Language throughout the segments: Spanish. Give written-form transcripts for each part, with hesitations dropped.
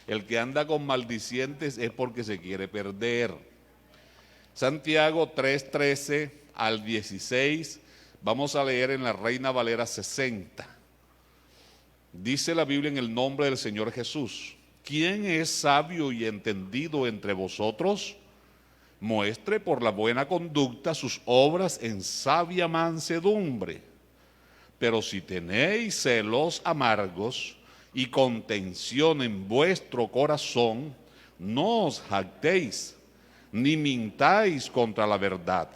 El que anda con maldicientes es porque se quiere perder. Santiago 3:13 al 16, vamos a leer en la Reina Valera 60. Dice la Biblia en el nombre del Señor Jesús: ¿quién es sabio y entendido entre vosotros? Muestre por la buena conducta sus obras en sabia mansedumbre. Pero si tenéis celos amargos y contención en vuestro corazón, no os jactéis, ni mintáis contra la verdad,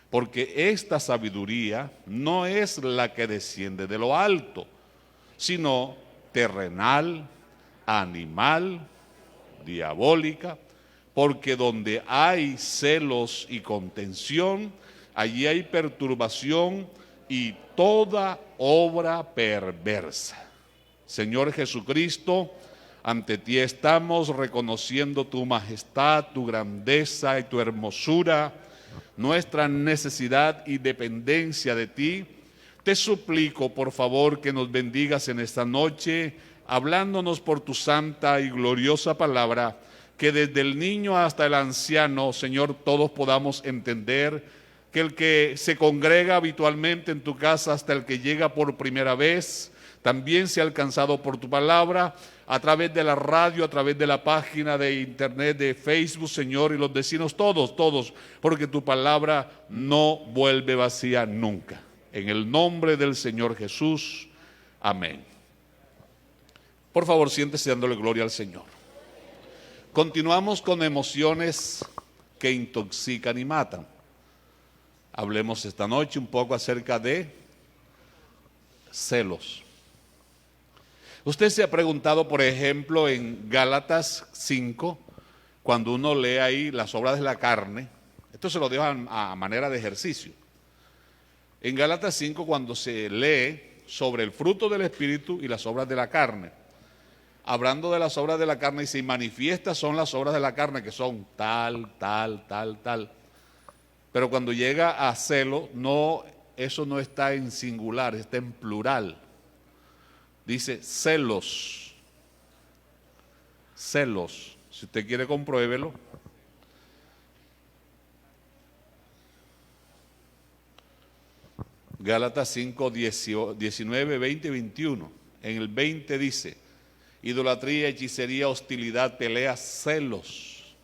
porque esta sabiduría no es la que desciende de lo alto, sino terrenal, animal, diabólica, porque donde hay celos y contención, allí hay perturbación y toda obra perversa. Señor Jesucristo, ante ti estamos reconociendo tu majestad, tu grandeza y tu hermosura, nuestra necesidad y dependencia de ti. Te suplico, por favor, que nos bendigas en esta noche, hablándonos por tu santa y gloriosa palabra, que desde el niño hasta el anciano, Señor, todos podamos entender que el que se congrega habitualmente en tu casa hasta el que llega por primera vez, también sea alcanzado por tu palabra, a través de la radio, a través de la página de internet, de Facebook, Señor, y los vecinos, todos, porque tu palabra no vuelve vacía nunca. En el nombre del Señor Jesús, amén. Por favor, siéntese dándole gloria al Señor. Continuamos con emociones que intoxican y matan. Hablemos esta noche un poco acerca de celos. Usted se ha preguntado, por ejemplo, en Gálatas 5, cuando uno lee ahí las obras de la carne, esto se lo dejo a manera de ejercicio. En Gálatas 5, cuando se lee sobre el fruto del Espíritu y las obras de la carne, hablando de las obras de la carne, y se manifiesta son las obras de la carne, que son tal. Pero cuando llega a celo, no, eso no está en singular, está en plural. Dice celos. Celos. Si usted quiere, compruébelo. Gálatas 5, 19, 20 y 21. En el 20 dice: idolatría, hechicería, hostilidad, peleas, celos.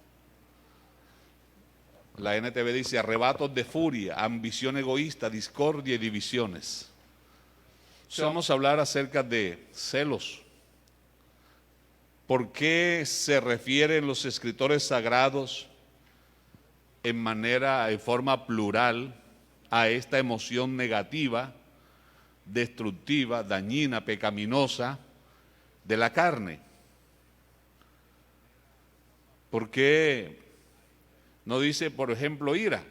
La NTV dice: arrebatos de furia, ambición egoísta, discordia y divisiones. Vamos a hablar acerca de celos. ¿Por qué se refieren los escritores sagrados en forma plural a esta emoción negativa, destructiva, dañina, pecaminosa de la carne? ¿Por qué no dice, por ejemplo, ira?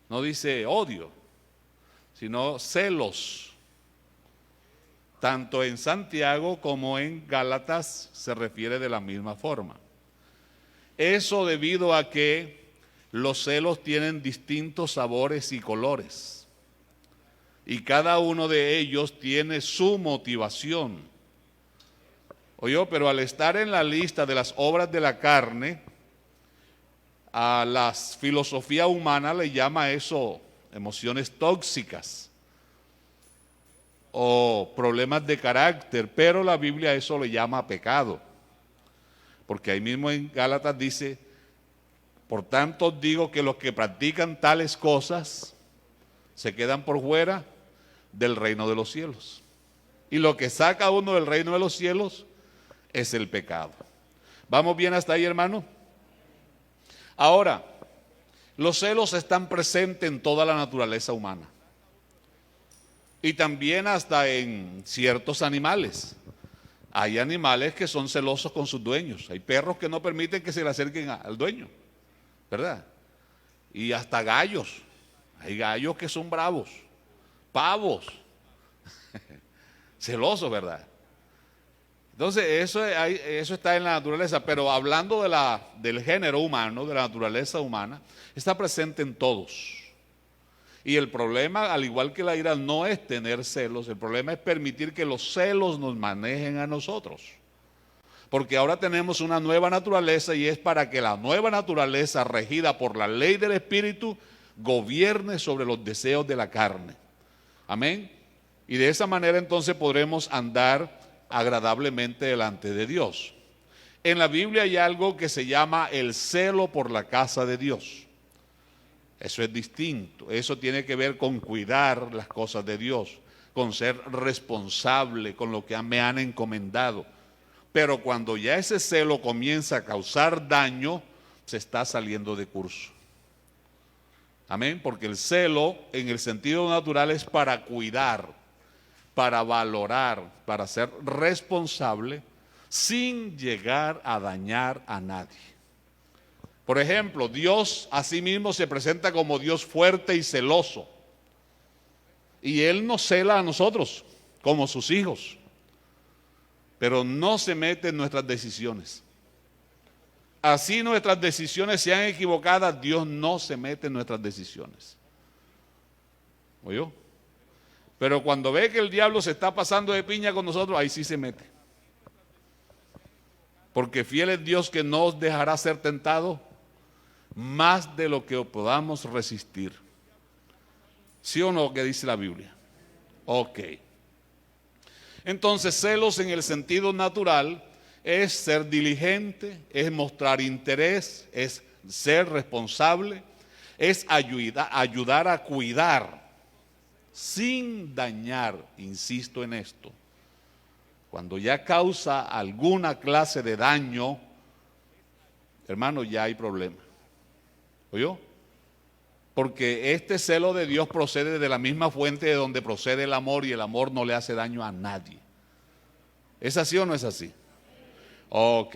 No dice odio, sino celos. Tanto en Santiago como en Gálatas se refiere de la misma forma. Eso debido a que los celos tienen distintos sabores y colores, y cada uno de ellos tiene su motivación. Oye, pero al estar en la lista de las obras de la carne, a la filosofía humana le llama eso emociones tóxicas o problemas de carácter, pero la Biblia eso le llama pecado, porque ahí mismo en Gálatas dice: por tanto digo que los que practican tales cosas se quedan por fuera del reino de los cielos. Y lo que saca a uno del reino de los cielos es el pecado. ¿Vamos bien hasta ahí, hermano? Ahora, los celos están presentes en toda la naturaleza humana y también hasta en ciertos animales. Hay animales que son celosos con sus dueños. Hay perros que no permiten que se le acerquen al dueño, ¿verdad? Y hasta gallos. Hay gallos que son bravos, pavos, celosos, ¿verdad? Entonces eso está en la naturaleza, pero hablando del género humano, de la naturaleza humana, está presente en todos. Y el problema, al igual que la ira, no es tener celos, el problema es permitir que los celos nos manejen a nosotros. Porque ahora tenemos una nueva naturaleza y es para que la nueva naturaleza, regida por la ley del Espíritu, gobierne sobre los deseos de la carne. Amén. Y de esa manera entonces podremos andar agradablemente delante de Dios. En la Biblia hay algo que se llama el celo por la casa de Dios. Eso es distinto, eso tiene que ver con cuidar las cosas de Dios, con ser responsable con lo que me han encomendado. Pero cuando ya ese celo comienza a causar daño, se está saliendo de curso. Amén, porque el celo en el sentido natural es para cuidar, para valorar, para ser responsable sin llegar a dañar a nadie. Por ejemplo, Dios a sí mismo se presenta como Dios fuerte y celoso. Y Él nos cela a nosotros como sus hijos, pero no se mete en nuestras decisiones. Así nuestras decisiones sean equivocadas, Dios no se mete en nuestras decisiones. ¿Oyó? Pero cuando ve que el diablo se está pasando de piña con nosotros, ahí sí se mete. Porque fiel es Dios que no os dejará ser tentado más de lo que podamos resistir. ¿Sí o no? ¿Qué dice la Biblia? Ok. Entonces, celos en el sentido natural es ser diligente, es mostrar interés, es ser responsable, es ayudar a cuidar sin dañar, insisto en esto. Cuando ya causa alguna clase de daño, hermano, ya hay problema. ¿Oyó? Porque este celo de Dios procede de la misma fuente de donde procede el amor, y el amor no le hace daño a nadie. ¿Es así o no es así? Ok.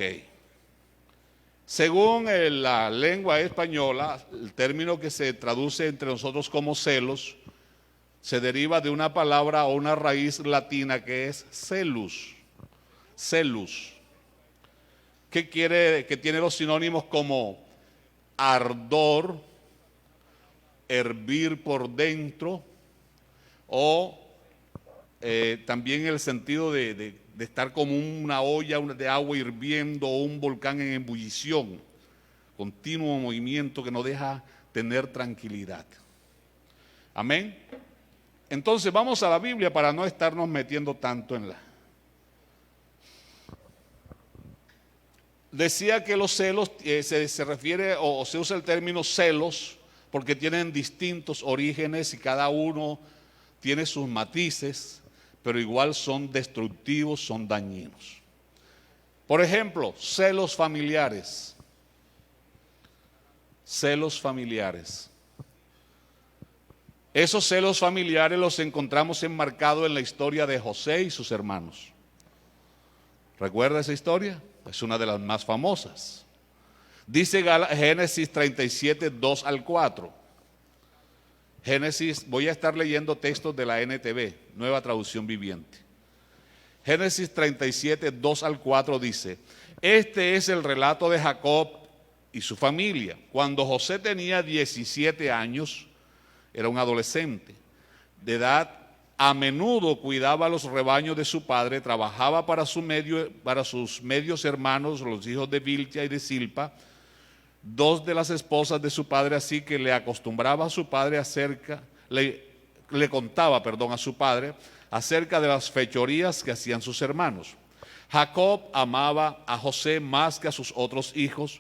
Según la lengua española, el término que se traduce entre nosotros como celos se deriva de una palabra o una raíz latina que es celus. Celus. Que tiene los sinónimos como ardor, hervir por dentro, o también el sentido de estar como una olla de agua hirviendo o un volcán en ebullición, continuo movimiento que no deja tener tranquilidad. Amén. Entonces vamos a la Biblia para no estarnos metiendo tanto en la... Decía que los celos se refiere o se usa el término celos porque tienen distintos orígenes y cada uno tiene sus matices, pero igual son destructivos, son dañinos. Por ejemplo, celos familiares. Celos familiares. Esos celos familiares los encontramos enmarcados en la historia de José y sus hermanos. ¿Recuerda esa historia? Es una de las más famosas. Dice Génesis 37, 2 al 4. Génesis, voy a estar leyendo textos de la NTV, Nueva Traducción Viviente. Génesis 37, 2 al 4 dice: este es el relato de Jacob y su familia. Cuando José tenía 17 años, era un adolescente de edad, a menudo cuidaba los rebaños de su padre, trabajaba para sus medios hermanos, los hijos de Biltia y de Silpa, dos de las esposas de su padre, así que le acostumbraba a su padre le contaba a su padre acerca de las fechorías que hacían sus hermanos. Jacob amaba a José más que a sus otros hijos,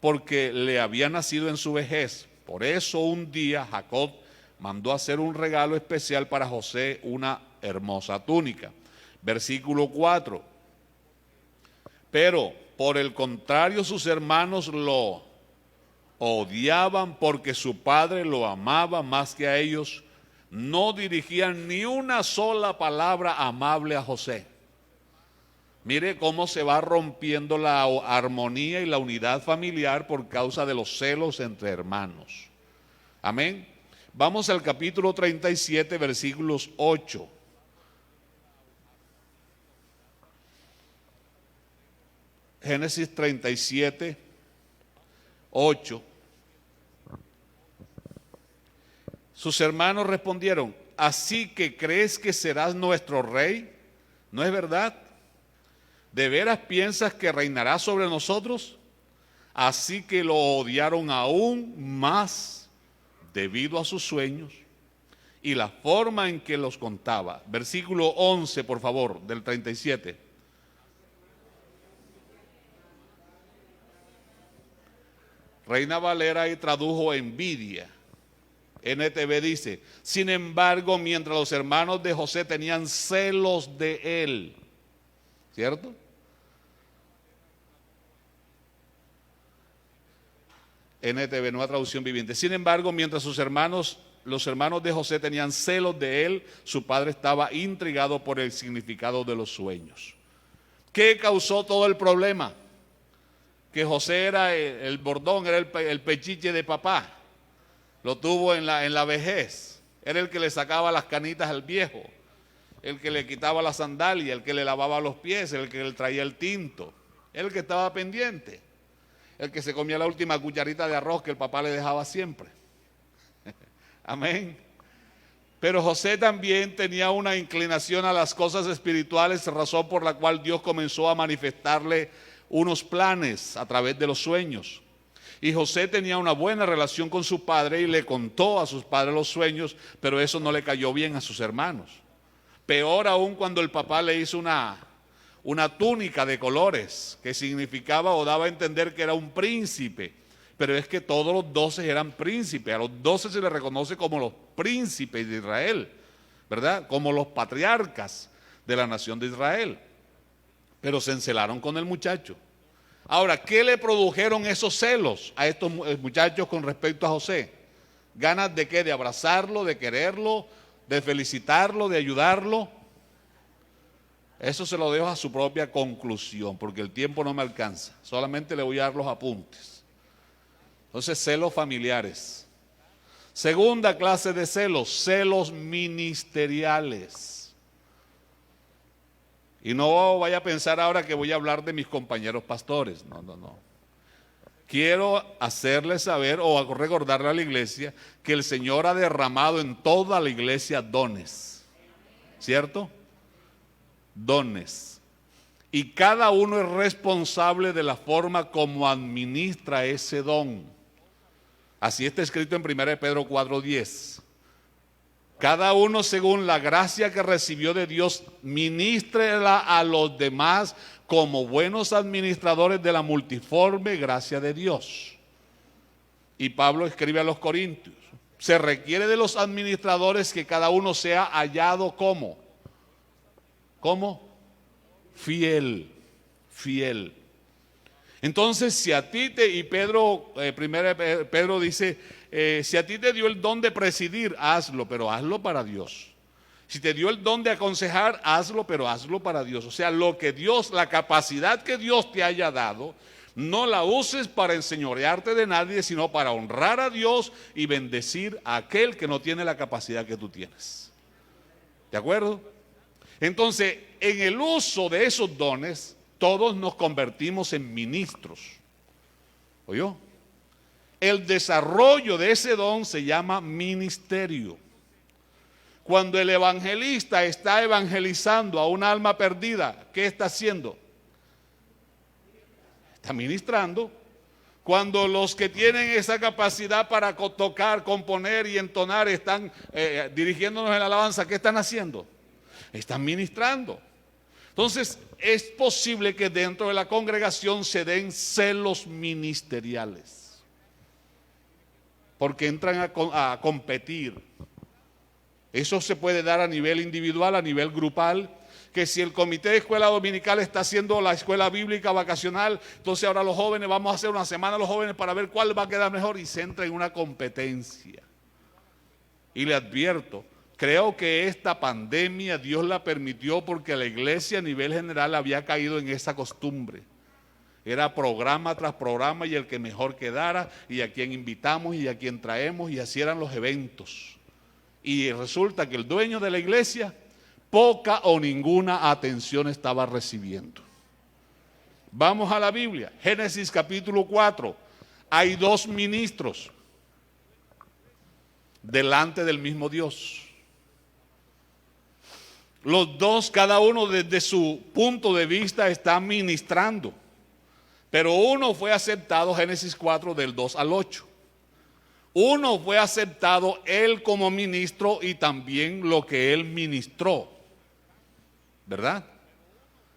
porque le había nacido en su vejez. Por eso un día Jacob mandó hacer un regalo especial para José, una hermosa túnica. Versículo 4. Pero por el contrario sus hermanos lo odiaban porque su padre lo amaba más que a ellos. No dirigían ni una sola palabra amable a José. Mire cómo se va rompiendo la armonía y la unidad familiar por causa de los celos entre hermanos. Amén. Vamos al capítulo 37, versículos 8. Génesis 37, 8. Sus hermanos respondieron: ¿así que crees que serás nuestro rey? ¿No es verdad? ¿De veras piensas que reinarás sobre nosotros? Así que lo odiaron aún más debido a sus sueños y la forma en que los contaba. Versículo 11, por favor, del 37. Reina Valera y tradujo envidia. NTV dice: sin embargo, mientras los hermanos de José tenían celos de él, ¿cierto? NTV, nueva traducción viviente. Sin embargo, mientras los hermanos de José tenían celos de él, su padre estaba intrigado por el significado de los sueños. ¿Qué causó todo el problema? Que José era el bordón, era el pechiche de papá. Lo tuvo en la vejez. Era el que le sacaba las canitas al viejo, el que le quitaba la sandalia, el que le lavaba los pies, el que le traía el tinto, el que estaba pendiente, el que se comía la última cucharita de arroz que el papá le dejaba siempre. Amén. Pero José también tenía una inclinación a las cosas espirituales, razón por la cual Dios comenzó a manifestarle unos planes a través de los sueños. Y José tenía una buena relación con su padre y le contó a sus padres los sueños, pero eso no le cayó bien a sus hermanos. Peor aún cuando el papá le hizo una túnica de colores que significaba o daba a entender que era un príncipe. Pero es que todos los 12 eran príncipes. A los 12 se les reconoce como los príncipes de Israel, ¿verdad? Como los patriarcas de la nación de Israel. Pero se encelaron con el muchacho. Ahora, ¿qué le produjeron esos celos a estos muchachos con respecto a José? ¿Ganas de qué? De abrazarlo, de quererlo, de felicitarlo, de ayudarlo. Eso se lo dejo a su propia conclusión, porque el tiempo no me alcanza. Solamente le voy a dar los apuntes. Entonces, celos familiares. Segunda clase de celos, celos ministeriales. Y no vaya a pensar ahora que voy a hablar de mis compañeros pastores. No. Quiero hacerles saber o recordarle a la iglesia que el Señor ha derramado en toda la iglesia dones. ¿Cierto? Dones. Y cada uno es responsable de la forma como administra ese don. Así está escrito en 1 Pedro 4:10. Cada uno según la gracia que recibió de Dios, ministrela a los demás como buenos administradores de la multiforme gracia de Dios. Y Pablo escribe a los Corintios: se requiere de los administradores que cada uno sea hallado como fiel. Entonces, si a ti Pedro dice, si a ti te dio el don de presidir, hazlo, pero hazlo para Dios. Si te dio el don de aconsejar, hazlo, pero hazlo para Dios. O sea, la capacidad que Dios te haya dado, no la uses para enseñorearte de nadie, sino para honrar a Dios y bendecir a aquel que no tiene la capacidad que tú tienes. ¿De acuerdo? Entonces, en el uso de esos dones, todos nos convertimos en ministros. ¿Oyó? El desarrollo de ese don se llama ministerio. Cuando el evangelista está evangelizando a una alma perdida, ¿qué está haciendo? Está ministrando. Cuando los que tienen esa capacidad para tocar, componer y entonar están dirigiéndonos en la alabanza, ¿qué están haciendo? Están ministrando. Entonces, es posible que dentro de la congregación se den celos ministeriales, porque entran a competir. Eso se puede dar a nivel individual, a nivel grupal, que si el comité de escuela dominical está haciendo la escuela bíblica vacacional, entonces ahora los jóvenes, vamos a hacer una semana los jóvenes para ver cuál va a quedar mejor, y se entra en una competencia. Y le advierto, creo que esta pandemia Dios la permitió porque la iglesia a nivel general había caído en esa costumbre. Era programa tras programa y el que mejor quedara, y a quien invitamos y a quien traemos, y así eran los eventos. Y resulta que el dueño de la iglesia poca o ninguna atención estaba recibiendo. Vamos a la Biblia, Génesis capítulo 4. Hay dos ministros. delante del mismo Dios. Los dos, cada uno desde su punto de vista, está ministrando. Pero uno fue aceptado, Génesis 4, del 2 al 8. Uno fue aceptado él como ministro y también lo que él ministró, ¿verdad?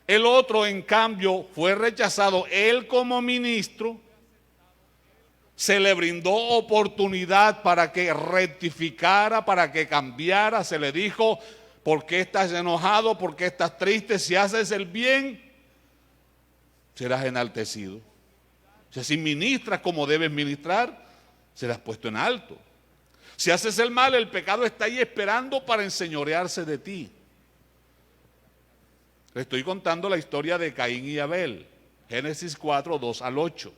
El otro, en cambio, fue rechazado él como ministro. Se le brindó oportunidad para que rectificara, para que cambiara. Se le dijo: ¿por qué estás enojado? ¿Por qué estás triste? Si haces el bien, serás enaltecido. O sea, si ministras como debes ministrar, serás puesto en alto. Si haces el mal, el pecado está ahí esperando para enseñorearse de ti. Le estoy contando la historia de Caín y Abel, Génesis 4, 2 al 8.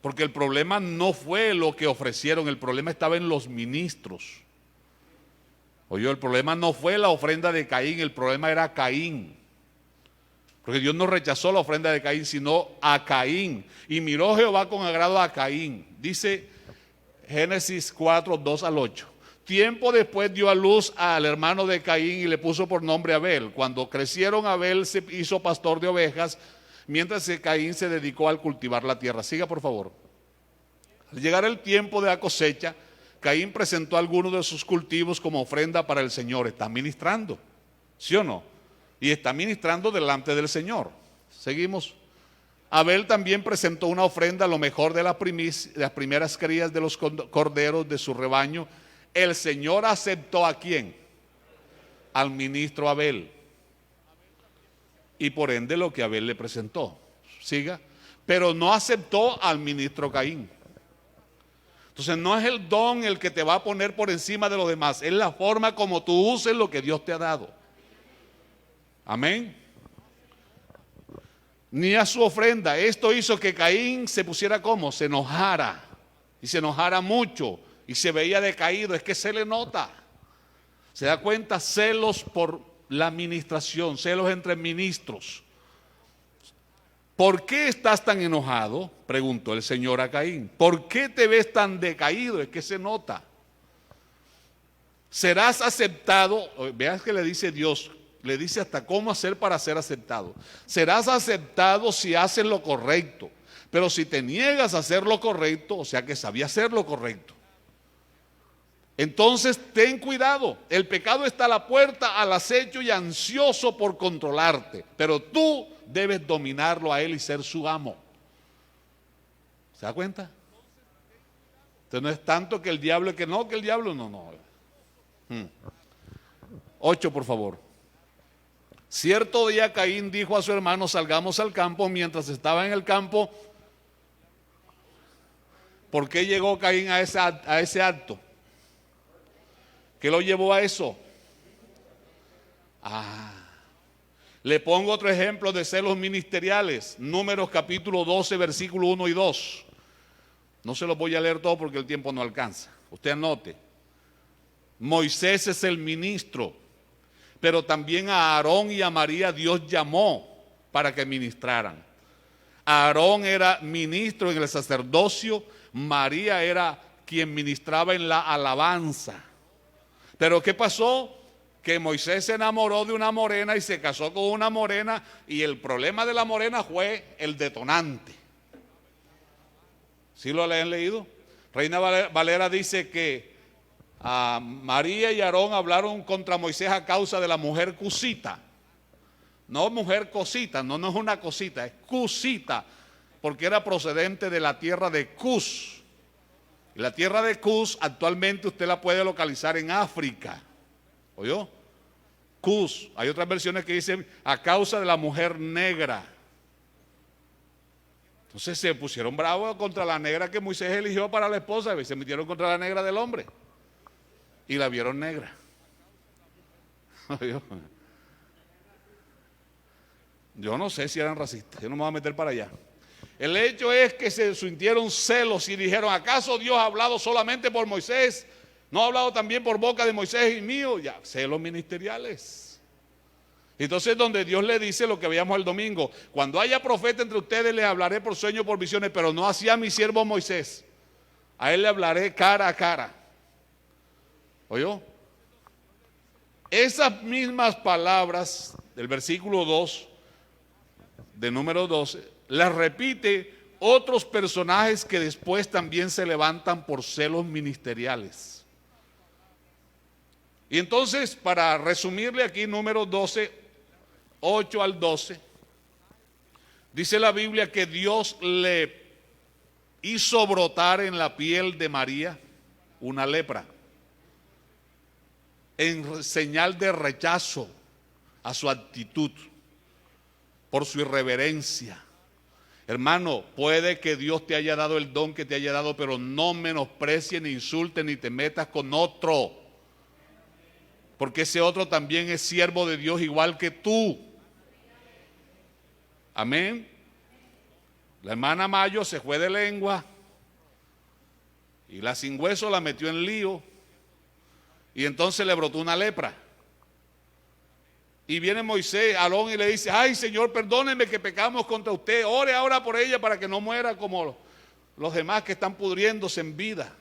Porque el problema no fue lo que ofrecieron, el problema estaba en los ministros. Oye, el problema no fue la ofrenda de Caín, el problema era Caín. Porque Dios no rechazó la ofrenda de Caín, sino a Caín. Y miró Jehová con agrado a Caín. Dice Génesis 4, 2 al 8. Tiempo después dio a luz al hermano de Caín y le puso por nombre Abel. Cuando crecieron, Abel se hizo pastor de ovejas, mientras que Caín se dedicó al cultivar la tierra. Siga, por favor. Al llegar el tiempo de la cosecha, Caín presentó algunos de sus cultivos como ofrenda para el Señor. Está ministrando, ¿sí o no? Y está ministrando delante del Señor. Seguimos. Abel también presentó una ofrenda, lo mejor de las primeras crías de los corderos de su rebaño. El Señor aceptó ¿a quién? Al ministro Abel. Y por ende lo que Abel le presentó. Siga. Pero no aceptó al ministro Caín. Entonces no es el don el que te va a poner por encima de los demás, es la forma como tú uses lo que Dios te ha dado. Amén. Ni a su ofrenda. Esto hizo que Caín se pusiera como, se enojara, y se enojara mucho, y se veía decaído. Es que se le nota, se da cuenta, celos por la administración, celos entre ministros. ¿Por qué estás tan enojado?, preguntó el Señor a Caín. ¿Por qué te ves tan decaído? Es que se nota. Serás aceptado. Veas que le dice Dios, le dice hasta cómo hacer para ser aceptado. Serás aceptado si haces lo correcto, pero si te niegas a hacer lo correcto, o sea que sabía hacer lo correcto, entonces ten cuidado. El pecado está a la puerta, al acecho y ansioso por controlarte, pero tú debes dominarlo a él y ser su amo. ¿Se da cuenta? Entonces no es tanto que el diablo, que el diablo no. 8, por favor. Cierto día Caín dijo a su hermano: salgamos al campo. Mientras estaba en el campo, ¿por qué llegó Caín a ese acto? ¿Qué lo llevó a eso? Le pongo otro ejemplo de celos ministeriales. Números capítulo 12, versículo 1 y 2. No se los voy a leer todo porque el tiempo no alcanza. Usted anote. Moisés es el ministro, pero también a Aarón y a María Dios llamó para que ministraran. Aarón era ministro en el sacerdocio, María era quien ministraba en la alabanza. Pero ¿qué pasó? Que Moisés se enamoró de una morena y se casó con una morena, y el problema de la morena fue el detonante. ¿Sí lo han leído? Reina Valera dice que María y Aarón hablaron contra Moisés a causa de la mujer cusita. No mujer cosita, no es una cosita, es cusita, porque era procedente de la tierra de Cus. Y la tierra de Cus actualmente usted la puede localizar en África. ¿Oyó? Cus. Hay otras versiones que dicen a causa de la mujer negra. Entonces se pusieron bravos contra la negra que Moisés eligió para la esposa, y se metieron contra la negra del hombre y la vieron negra. Yo no sé si eran racistas, yo no me voy a meter para allá. El hecho es que se sintieron celos y dijeron: ¿acaso Dios ha hablado solamente por Moisés? ¿No ha hablado también por boca de Moisés y mío? Ya, celos ministeriales. Entonces, donde Dios le dice lo que veíamos el domingo: cuando haya profeta entre ustedes, les hablaré por sueños, por visiones, pero no así a mi siervo Moisés. A él le hablaré cara a cara. ¿Oyó? Esas mismas palabras del versículo 2, de número 12, las repite otros personajes que después también se levantan por celos ministeriales. Y entonces, para resumirle aquí, número 12, 8 al 12, dice la Biblia que Dios le hizo brotar en la piel de María una lepra, en señal de rechazo a su actitud, por su irreverencia. Hermano, puede que Dios te haya dado el don que te haya dado, pero no menosprecies, ni insultes, ni te metas con otro, porque ese otro también es siervo de Dios igual que tú. Amén. La hermana Mayo se fue de lengua y la sin hueso la metió en lío y entonces le brotó una lepra. Y viene Moisés, Aarón, y le dice: ay, Señor, perdóneme que pecamos contra usted, ore ahora por ella para que no muera como los demás que están pudriéndose en vida.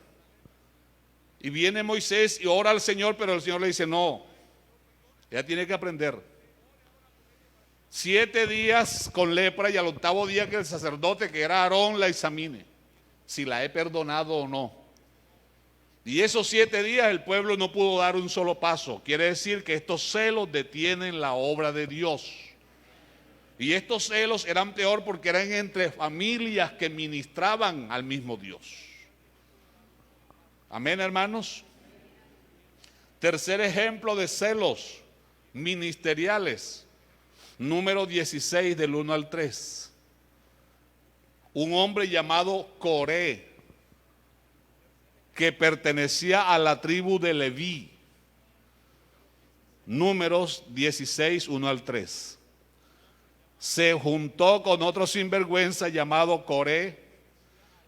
Y viene Moisés y ora al Señor, pero el Señor le dice: no, ella tiene que aprender. 7 días con lepra y al 8º día que el sacerdote, que era Aarón, la examine, si la he perdonado o no. Y esos 7 días el pueblo no pudo dar un solo paso. Quiere decir que estos celos detienen la obra de Dios. Y estos celos eran peor porque eran entre familias que ministraban al mismo Dios. Amén, hermanos. Tercer ejemplo de celos ministeriales, número 16 del 1 al 3. Un hombre llamado Coré, que pertenecía a la tribu de Leví. Números 16, 1 al 3. Se juntó con otro sinvergüenza llamado Coré,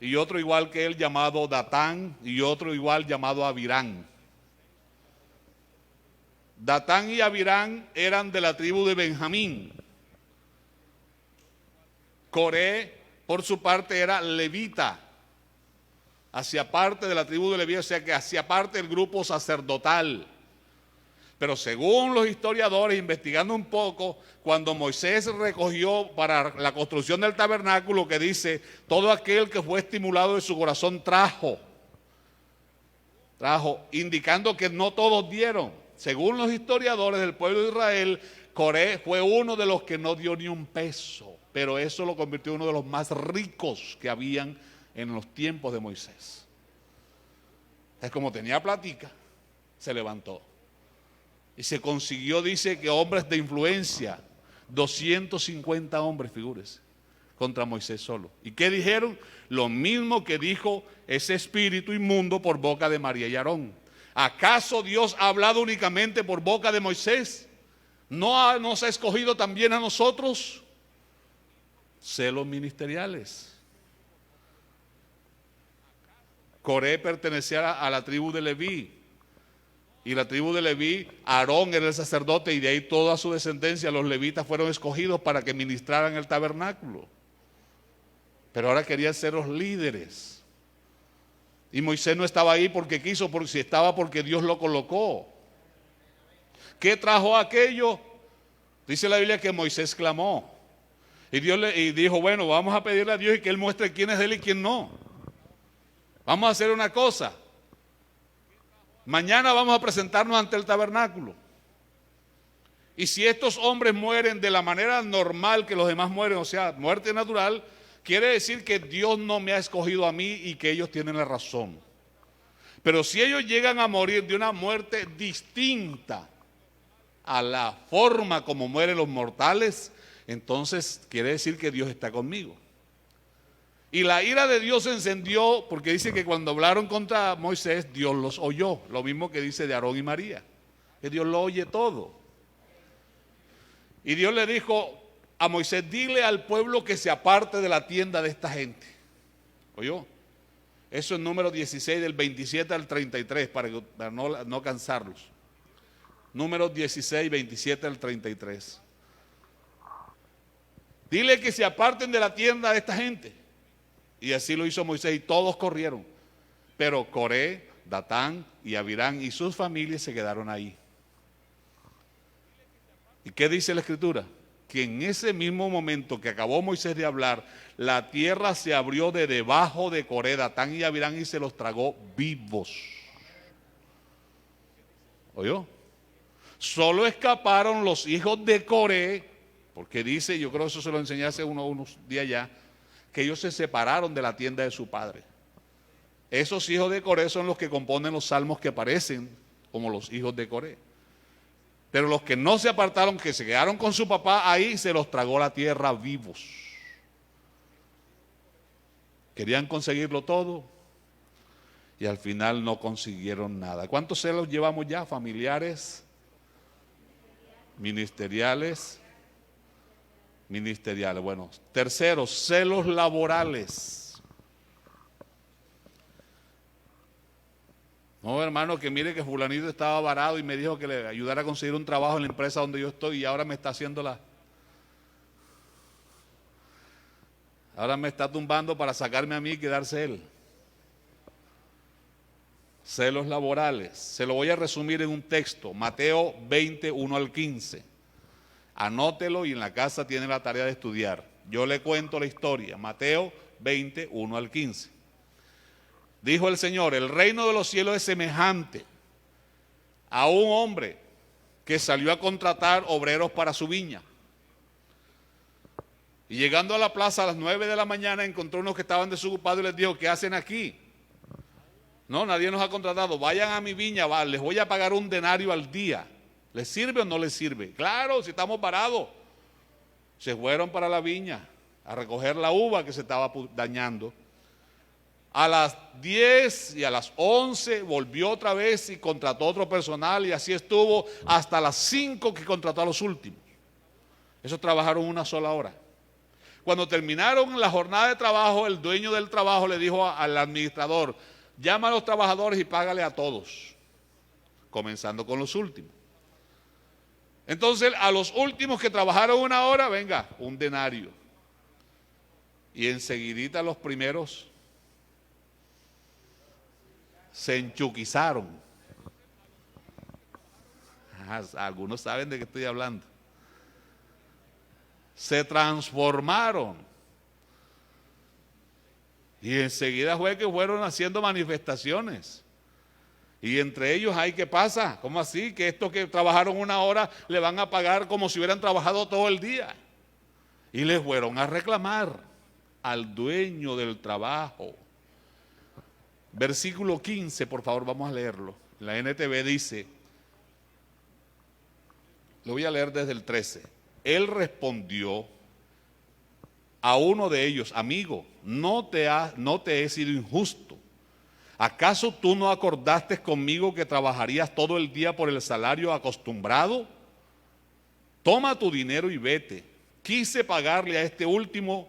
y otro igual que él llamado Datán, y otro igual llamado Abirán. Datán y Abirán eran de la tribu de Benjamín. Coré, por su parte, era levita, hacía parte de la tribu de Leví, o sea que hacía parte del grupo sacerdotal. Pero según los historiadores, investigando un poco, cuando Moisés recogió para la construcción del tabernáculo, que dice: todo aquel que fue estimulado de su corazón trajo, indicando que no todos dieron. Según los historiadores del pueblo de Israel, Coré fue uno de los que no dio ni un peso, pero eso lo convirtió en uno de los más ricos que habían en los tiempos de Moisés. Es como tenía platica, se levantó y se consiguió, dice que hombres de influencia, 250 hombres, figúrese, contra Moisés solo. ¿Y qué dijeron? Lo mismo que dijo ese espíritu inmundo por boca de María y Aarón. ¿Acaso Dios ha hablado únicamente por boca de Moisés? ¿No nos ha escogido también a nosotros? Celos ministeriales. Coré pertenecía a la tribu de Leví, y la tribu de Leví, Aarón era el sacerdote, y de ahí toda su descendencia, los levitas, fueron escogidos para que ministraran el tabernáculo. Pero ahora querían ser los líderes, y Moisés no estaba ahí porque quiso, porque si estaba porque Dios lo colocó. ¿Qué trajo aquello? Dice la Biblia que Moisés clamó, y Dios y dijo: bueno, vamos a pedirle a Dios y que Él muestre quién es de Él y quién no. Vamos a hacer una cosa. Mañana vamos a presentarnos ante el tabernáculo. Y si estos hombres mueren de la manera normal que los demás mueren, o sea, muerte natural, quiere decir que Dios no me ha escogido a mí y que ellos tienen la razón. Pero si ellos llegan a morir de una muerte distinta a la forma como mueren los mortales, entonces quiere decir que Dios está conmigo. Y la ira de Dios se encendió porque dice que cuando hablaron contra Moisés, Dios los oyó. Lo mismo que dice de Aarón y María, que Dios lo oye todo. Y Dios le dijo a Moisés: dile al pueblo que se aparte de la tienda de esta gente. ¿Oyó? Eso es número 16 del 27 al 33, para no cansarlos. Números 16, 27 al 33. Dile que se aparten de la tienda de esta gente. Y así lo hizo Moisés y todos corrieron. Pero Coré Datán y Abirán y sus familias se quedaron ahí. ¿Y qué dice la Escritura? Que en ese mismo momento que acabó Moisés de hablar, la tierra se abrió de debajo de Coré, Datán y Abirán, y se los tragó vivos. ¿Oyó? Solo escaparon los hijos de Coré, porque dice, yo creo que eso se lo enseñé hace unos días ya, que ellos se separaron de la tienda de su padre. Esos hijos de Coré son los que componen los salmos que aparecen como los hijos de Coré. Pero los que no se apartaron, que se quedaron con su papá, ahí se los tragó la tierra vivos. Querían conseguirlo todo y al final no consiguieron nada. ¿Cuántos celos llevamos ya? Familiares, ministeriales. Bueno, tercero, celos laborales. No, hermano, que mire que fulanito estaba varado y me dijo que le ayudara a conseguir un trabajo en la empresa donde yo estoy y ahora me está ahora me está tumbando para sacarme a mí y quedarse él. Celos laborales. Se lo voy a resumir en un texto, Mateo 20, 1 al 15. Anótelo y en la casa tiene la tarea de estudiar. Yo le cuento la historia, Mateo 20, 1 al 15. Dijo el Señor, el reino de los cielos es semejante a un hombre que salió a contratar obreros para su viña. Y llegando a la plaza a las 9 de la mañana encontró unos que estaban desocupados y les dijo, ¿qué hacen aquí? No, nadie nos ha contratado, vayan a mi viña, les voy a pagar un denario al día. ¿Les sirve o no les sirve? Claro, si estamos parados. Se fueron para la viña a recoger la uva que se estaba dañando. A las 10 y a las 11 volvió otra vez y contrató otro personal y así estuvo hasta las 5 que contrató a los últimos. Esos trabajaron una sola hora. Cuando terminaron la jornada de trabajo, el dueño del trabajo le dijo al administrador, llama a los trabajadores y págale a todos, comenzando con los últimos. Entonces a los últimos que trabajaron una hora, venga, un denario. Y enseguidita los primeros se enchuquizaron. Algunos saben de qué estoy hablando. Se transformaron. Y enseguida fue que fueron haciendo manifestaciones. Y entre ellos, ay, ¿qué pasa? ¿Cómo así? Que estos que trabajaron una hora le van a pagar como si hubieran trabajado todo el día. Y les fueron a reclamar al dueño del trabajo. Versículo 15, por favor, vamos a leerlo. La NTV dice, lo voy a leer desde el 13. Él respondió a uno de ellos, amigo, no te he sido injusto. ¿Acaso tú no acordaste conmigo que trabajarías todo el día por el salario acostumbrado? Toma tu dinero y vete. Quise pagarle a este último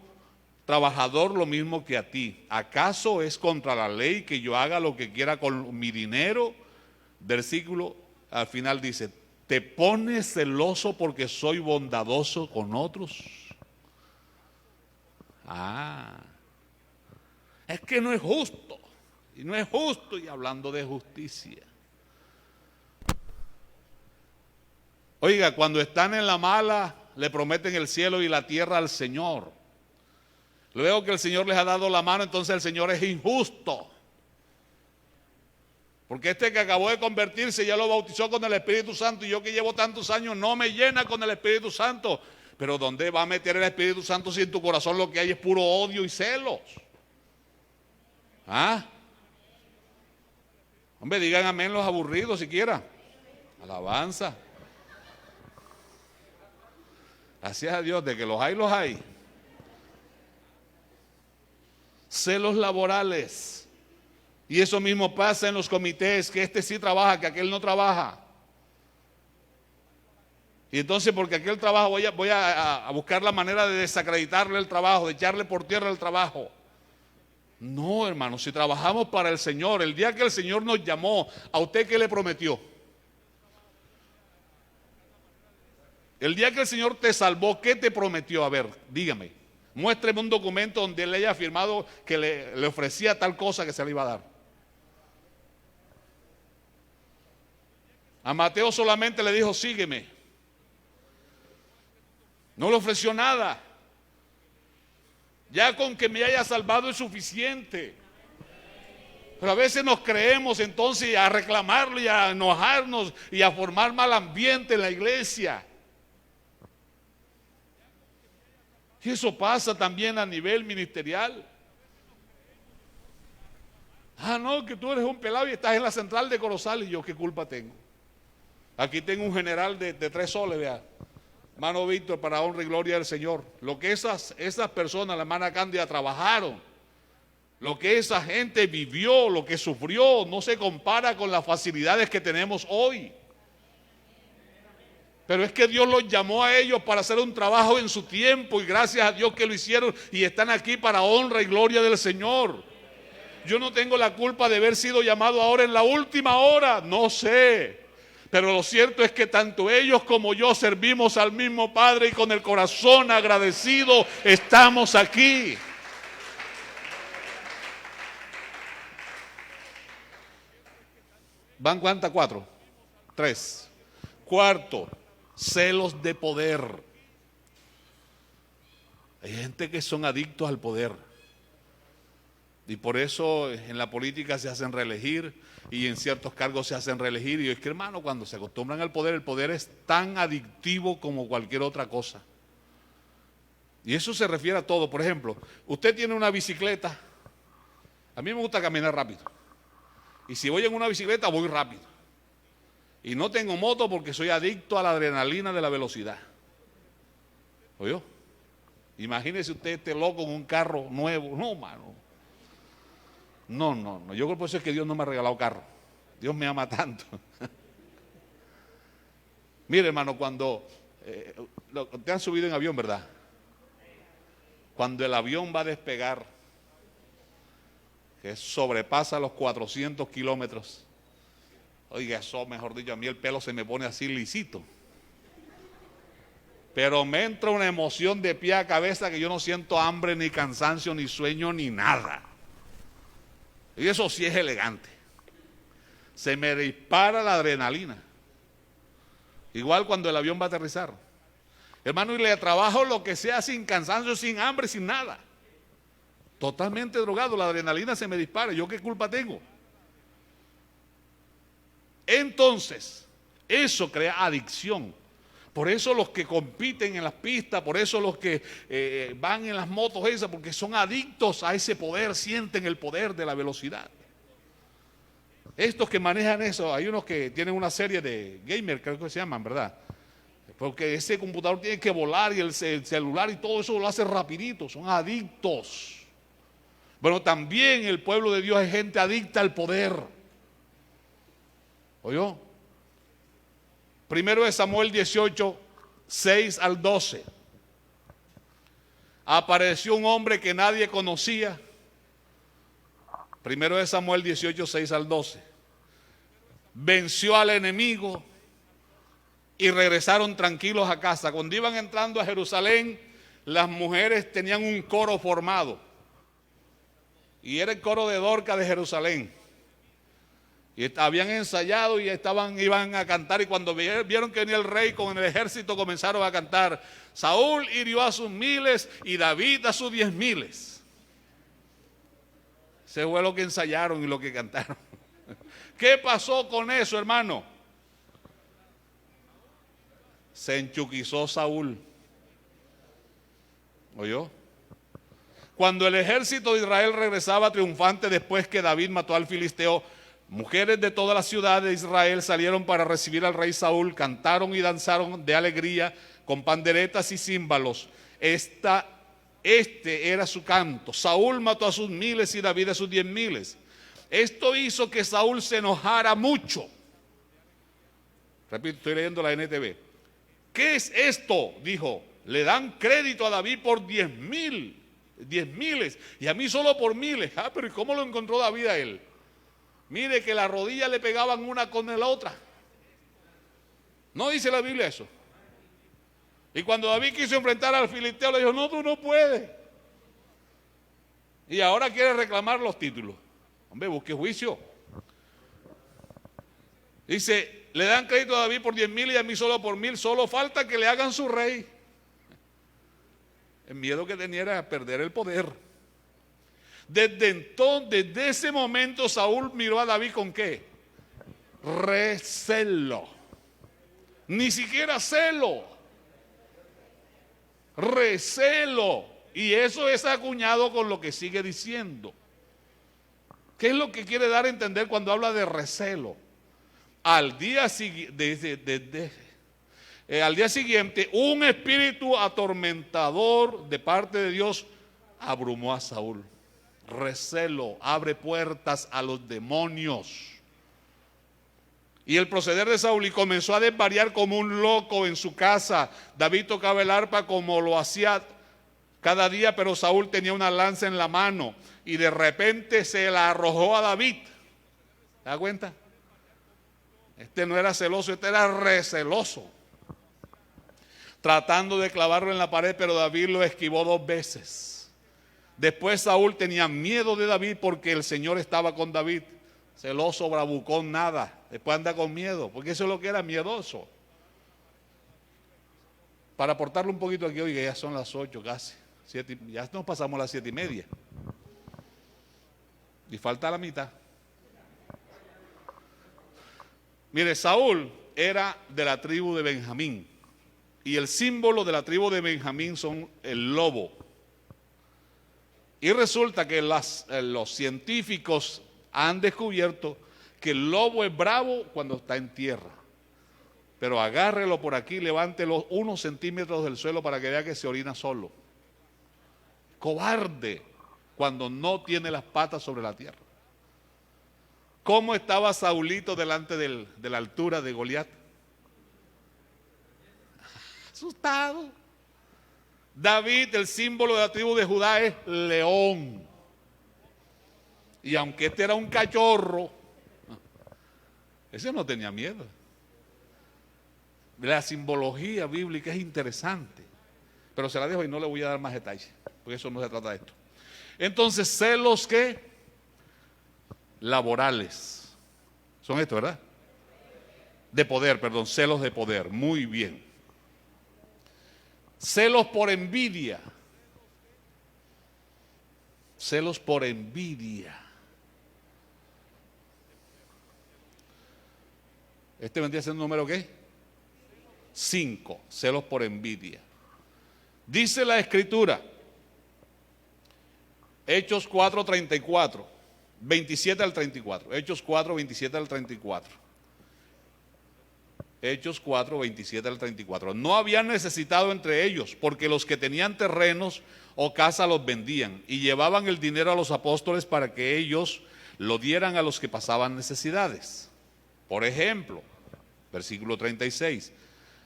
trabajador lo mismo que a ti. ¿Acaso es contra la ley que yo haga lo que quiera con mi dinero? Versículo al final dice, ¿te pones celoso porque soy bondadoso con otros? Es que no es justo. Y no es justo, y hablando de justicia. Oiga, cuando están en la mala, le prometen el cielo y la tierra al Señor. Luego que el Señor les ha dado la mano, entonces el Señor es injusto. Porque este que acabó de convertirse ya lo bautizó con el Espíritu Santo, y yo que llevo tantos años no me llena con el Espíritu Santo. Pero ¿dónde va a meter el Espíritu Santo si en tu corazón lo que hay es puro odio y celos? Hombre, digan amén los aburridos siquiera. Alabanza. Gracias a Dios, de que los hay, los hay. Celos laborales. Y eso mismo pasa en los comités, que este sí trabaja, que aquel no trabaja. Y entonces porque aquel trabaja voy a buscar la manera de desacreditarle el trabajo, de echarle por tierra el trabajo. No, hermano, si trabajamos para el Señor, el día que el Señor nos llamó, ¿a usted qué le prometió? El día que el Señor te salvó, ¿qué te prometió? A ver, dígame, muéstreme un documento donde él haya afirmado que le ofrecía tal cosa que se le iba a dar. A Mateo solamente le dijo, sígueme. No le ofreció nada. Ya con que me haya salvado es suficiente. Pero a veces nos creemos entonces a reclamarlo y a enojarnos y a formar mal ambiente en la iglesia. Y eso pasa también a nivel ministerial. Ah, no, que tú eres un pelado y estás en la central de Corozal. Y yo, ¿qué culpa tengo? Aquí tengo un general de 3 soles, vea. Hermano Víctor, para honra y gloria del Señor. Lo que esas personas, la hermana Cándida, trabajaron, lo que esa gente vivió, lo que sufrió, no se compara con las facilidades que tenemos hoy. Pero es que Dios los llamó a ellos para hacer un trabajo en su tiempo y gracias a Dios que lo hicieron y están aquí para honra y gloria del Señor. Yo no tengo la culpa de haber sido llamado ahora en la última hora, no sé. Pero lo cierto es que tanto ellos como yo servimos al mismo Padre y con el corazón agradecido estamos aquí. ¿Van cuántas? 4. 3. Cuarto, celos de poder. Hay gente que son adictos al poder. Y por eso en la política se hacen reelegir y en ciertos cargos se hacen reelegir. Y es que, hermano, cuando se acostumbran al poder, el poder es tan adictivo como cualquier otra cosa. Y eso se refiere a todo. Por ejemplo, usted tiene una bicicleta. A mí me gusta caminar rápido. Y si voy en una bicicleta, voy rápido. Y no tengo moto porque soy adicto a la adrenalina de la velocidad. ¿Oyó? Imagínese usted este loco en un carro nuevo. No, mano. No. Yo creo por eso es que Dios no me ha regalado carro. Dios me ama tanto. Mire, hermano, cuando te han subido en avión, ¿verdad? Cuando el avión va a despegar, que sobrepasa los 400 kilómetros, oiga, eso, mejor dicho, a mí el pelo se me pone así lisito. Pero me entra una emoción de pie a cabeza que yo no siento hambre, ni cansancio, ni sueño, ni nada. Y eso sí es elegante. Se me dispara la adrenalina. Igual cuando el avión va a aterrizar. Hermano, y le trabajo lo que sea sin cansancio, sin hambre, sin nada. Totalmente drogado, la adrenalina se me dispara. ¿Yo qué culpa tengo? Entonces, eso crea adicción. Por eso los que compiten en las pistas, por eso los que van en las motos esas, porque son adictos a ese poder, sienten el poder de la velocidad. Estos que manejan eso, hay unos que tienen una serie de gamer, creo que se llaman, ¿verdad? Porque ese computador tiene que volar y el celular y todo eso lo hace rapidito, son adictos. Bueno, también el pueblo de Dios es gente adicta al poder. ¿Oyó? Primero de Samuel 18, 6 al 12. Apareció un hombre que nadie conocía. Primero de Samuel 18, 6 al 12. Venció al enemigo y regresaron tranquilos a casa. Cuando iban entrando a Jerusalén, las mujeres tenían un coro formado. Y era el coro de Dorca de Jerusalén. Y habían ensayado y iban a cantar, y cuando vieron que venía el rey con el ejército comenzaron a cantar: Saúl hirió a sus 1000 y David a sus 10,000. Ese fue lo que ensayaron y lo que cantaron. ¿Qué pasó con eso, hermano? Se enchuquizó Saúl. ¿Oyó? Cuando el ejército de Israel regresaba triunfante después que David mató al filisteo, mujeres de toda la ciudad de Israel salieron para recibir al rey Saúl, cantaron y danzaron de alegría con panderetas y címbalos. Este era su canto. Saúl mató a sus 1000 y David a sus 10,000. Esto hizo que Saúl se enojara mucho. Repito, estoy leyendo la NTV. ¿Qué es esto? Dijo, le dan crédito a David por 10,000 y a mí solo por 1000. Pero ¿y cómo lo encontró David a él? Mire que las rodillas le pegaban una con la otra. ¿No dice la Biblia eso? Y cuando David quiso enfrentar al filisteo, le dijo: no, tú no puedes. Y ahora quiere reclamar los títulos. Hombre, busque juicio. Dice, le dan crédito a David por 10,000 y a mí solo por 1,000, solo falta que le hagan su rey. El miedo que tenía era perder el poder. Desde ese momento Saúl miró a David ¿con qué? Recelo. Ni siquiera celo. Recelo. Y eso es acuñado con lo que sigue diciendo. ¿Qué es lo que quiere dar a entender cuando habla de recelo? Al día siguiente, un espíritu atormentador de parte de Dios abrumó a Saúl. Recelo abre puertas a los demonios. Y el proceder de Saúl y comenzó a desvariar como un loco en su casa. David tocaba el arpa como lo hacía cada día, pero Saúl tenía una lanza en la mano y de repente se la arrojó a David. ¿Te das cuenta? Este no era celoso, este era receloso. Tratando de clavarlo en la pared, pero David lo esquivó 2 veces. Después Saúl tenía miedo de David porque el Señor estaba con David. Celoso, bravucón, nada. Después anda con miedo, porque eso es lo que era, miedoso. Para aportarle un poquito aquí, oiga, ya son las 8 casi. 7, ya nos pasamos las 7:30. Y falta la mitad. Mire, Saúl era de la tribu de Benjamín. Y el símbolo de la tribu de Benjamín son el lobo. Y resulta que los científicos han descubierto que el lobo es bravo cuando está en tierra. Pero agárrelo por aquí, levántelo 1 centímetros del suelo para que vea que se orina solo. Cobarde cuando no tiene las patas sobre la tierra. ¿Cómo estaba Saulito delante de la altura de Goliat? Asustado. David, el símbolo de la tribu de Judá, es león. Y aunque este era un cachorro, ese no tenía miedo. La simbología bíblica es interesante, pero se la dejo y no le voy a dar más detalles, porque eso no se trata de esto. Entonces, celos ¿qué? Laborales. Son estos, ¿verdad? De poder, perdón, celos de poder. Muy bien. Celos por envidia. Celos por envidia. Este vendría siendo el número ¿qué? 5. Celos por envidia. Dice la Escritura, Hechos 4:34, 27 al 34. Hechos 4, 27 al 34. Hechos 4, 27 al 34. No habían necesitado entre ellos, porque los que tenían terrenos o casa los vendían y llevaban el dinero a los apóstoles para que ellos lo dieran a los que pasaban necesidades. Por ejemplo, versículo 36,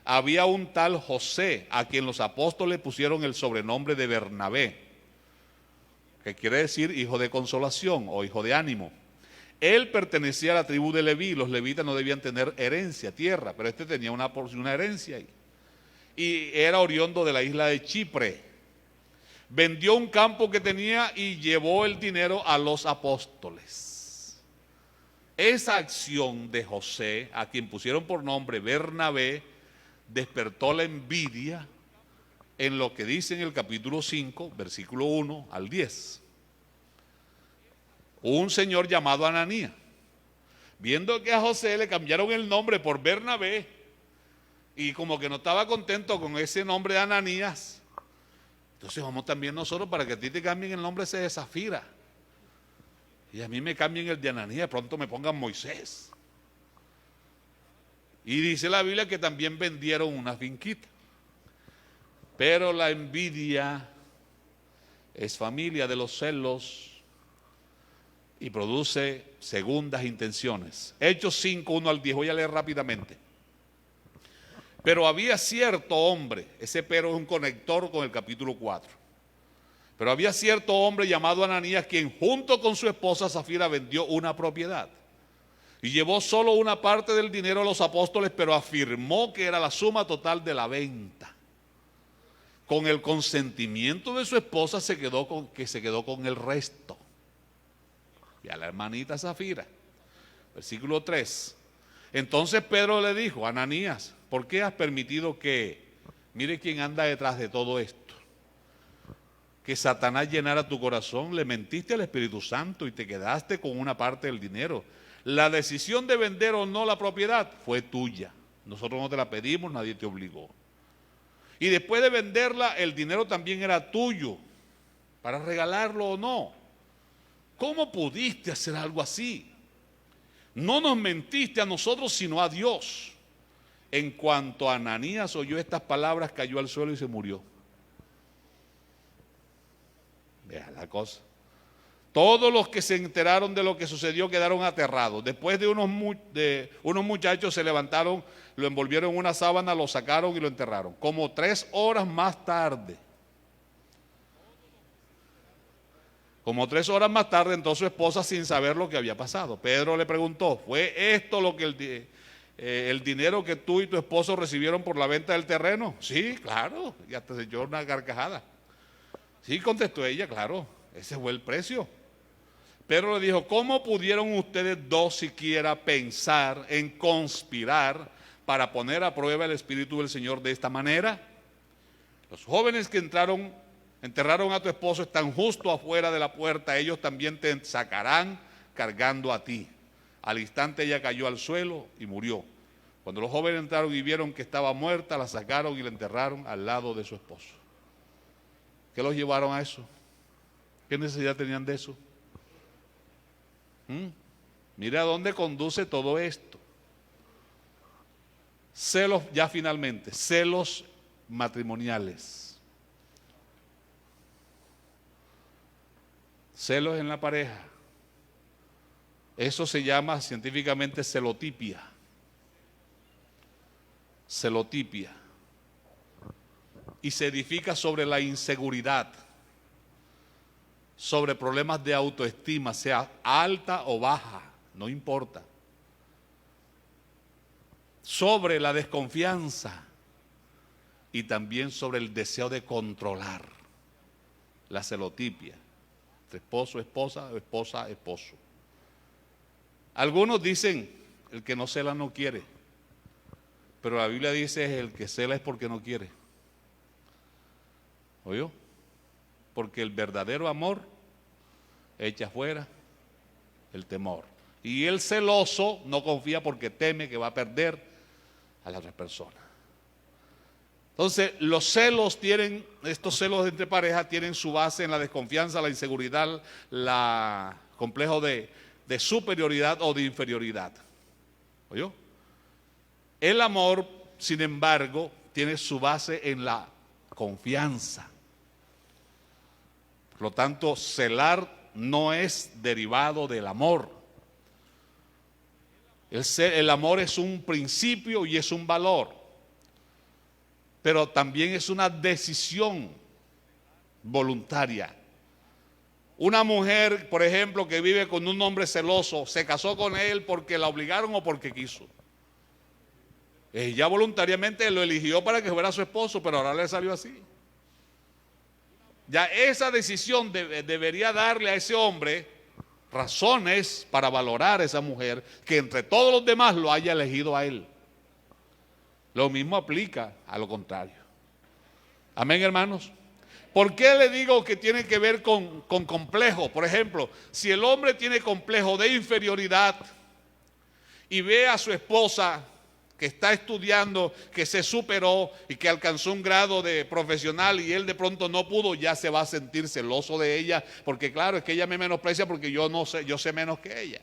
había un tal José a quien los apóstoles pusieron el sobrenombre de Bernabé, que quiere decir hijo de consolación o hijo de ánimo. Él pertenecía a la tribu de Leví. Los levitas no debían tener herencia, tierra, pero este tenía una herencia ahí. Y era oriundo de la isla de Chipre. Vendió un campo que tenía y llevó el dinero a los apóstoles. Esa acción de José, a quien pusieron por nombre Bernabé, despertó la envidia en lo que dice en el capítulo 5, versículo 1 al 10. Un señor llamado Ananías, viendo que a José le cambiaron el nombre por Bernabé, y como que no estaba contento con ese nombre de Ananías, entonces vamos también nosotros para que a ti te cambien el nombre ese de Zafira, y a mí me cambien el de Ananías, pronto me pongan Moisés. Y dice la Biblia que también vendieron una finquita. Pero la envidia es familia de los celos y produce segundas intenciones. Hechos 5, 1 al 10, voy a leer rápidamente. Pero había cierto hombre, ese pero es un conector con el capítulo 4. Pero había cierto hombre llamado Ananías, quien junto con su esposa Zafira vendió una propiedad. Y llevó solo una parte del dinero a los apóstoles, pero afirmó que era la suma total de la venta. Con el consentimiento de su esposa se quedó con el resto. Y a la hermanita Zafira. Versículo 3. Entonces Pedro le dijo: Ananías, ¿por qué has permitido mire quién anda detrás de todo esto, que Satanás llenara tu corazón? Le mentiste al Espíritu Santo y te quedaste con una parte del dinero. La decisión de vender o no la propiedad fue tuya. Nosotros no te la pedimos, nadie te obligó. Y después de venderla, el dinero también era tuyo, para regalarlo o no. ¿Cómo pudiste hacer algo así? No nos mentiste a nosotros, sino a Dios. En cuanto Ananías oyó estas palabras, cayó al suelo y se murió. Vea la cosa. Todos los que se enteraron de lo que sucedió quedaron aterrados. Después de unos muchachos se levantaron, lo envolvieron en una sábana, lo sacaron y lo enterraron. Como 3 horas más tarde, entró su esposa sin saber lo que había pasado. Pedro le preguntó: ¿fue esto lo que el dinero que tú y tu esposo recibieron por la venta del terreno? Sí, claro. Y hasta se echó una carcajada. Sí, contestó ella, claro, ese fue el precio. Pedro le dijo: ¿cómo pudieron ustedes dos siquiera pensar en conspirar para poner a prueba el Espíritu del Señor de esta manera? Los jóvenes que enterraron a tu esposo están justo afuera de la puerta, ellos también te sacarán cargando a ti. Al instante ella cayó al suelo y murió. Cuando los jóvenes entraron y vieron que estaba muerta, la sacaron y la enterraron al lado de su esposo. ¿Qué los llevaron a eso? ¿Qué necesidad tenían de eso? Mira a dónde conduce todo esto. Celos, ya finalmente, celos matrimoniales. Celos en la pareja. Eso se llama científicamente celotipia. Celotipia. Y se edifica sobre la inseguridad, sobre problemas de autoestima, sea alta o baja, no importa. Sobre la desconfianza y también sobre el deseo de controlar, la celotipia, esposo, esposa, esposa, esposo. Algunos dicen: el que no cela no quiere, pero la Biblia dice: el que cela es porque no quiere. ¿Oyó? Porque el verdadero amor echa fuera el temor. Y el celoso no confía porque teme que va a perder a la otra persona. Entonces, estos celos entre parejas tienen su base en la desconfianza, la inseguridad, la complejo de superioridad o de inferioridad. ¿Oyó? El amor, sin embargo, tiene su base en la confianza. Por lo tanto, celar no es derivado del amor. El amor es un principio y es un valor, pero también es una decisión voluntaria. Una mujer, por ejemplo, que vive con un hombre celoso, se casó con él porque la obligaron o porque quiso. Ella voluntariamente lo eligió para que fuera su esposo, pero ahora le salió así. Ya esa decisión debería darle a ese hombre razones para valorar a esa mujer, que entre todos los demás lo haya elegido a él. Lo mismo aplica a lo contrario. Amén, hermanos. ¿Por qué le digo que tiene que ver con complejo? Por ejemplo, si el hombre tiene complejo de inferioridad y ve a su esposa que está estudiando, que se superó y que alcanzó un grado de profesional y él de pronto no pudo, ya se va a sentir celoso de ella, porque claro, es que ella me menosprecia porque yo no sé, yo sé menos que ella.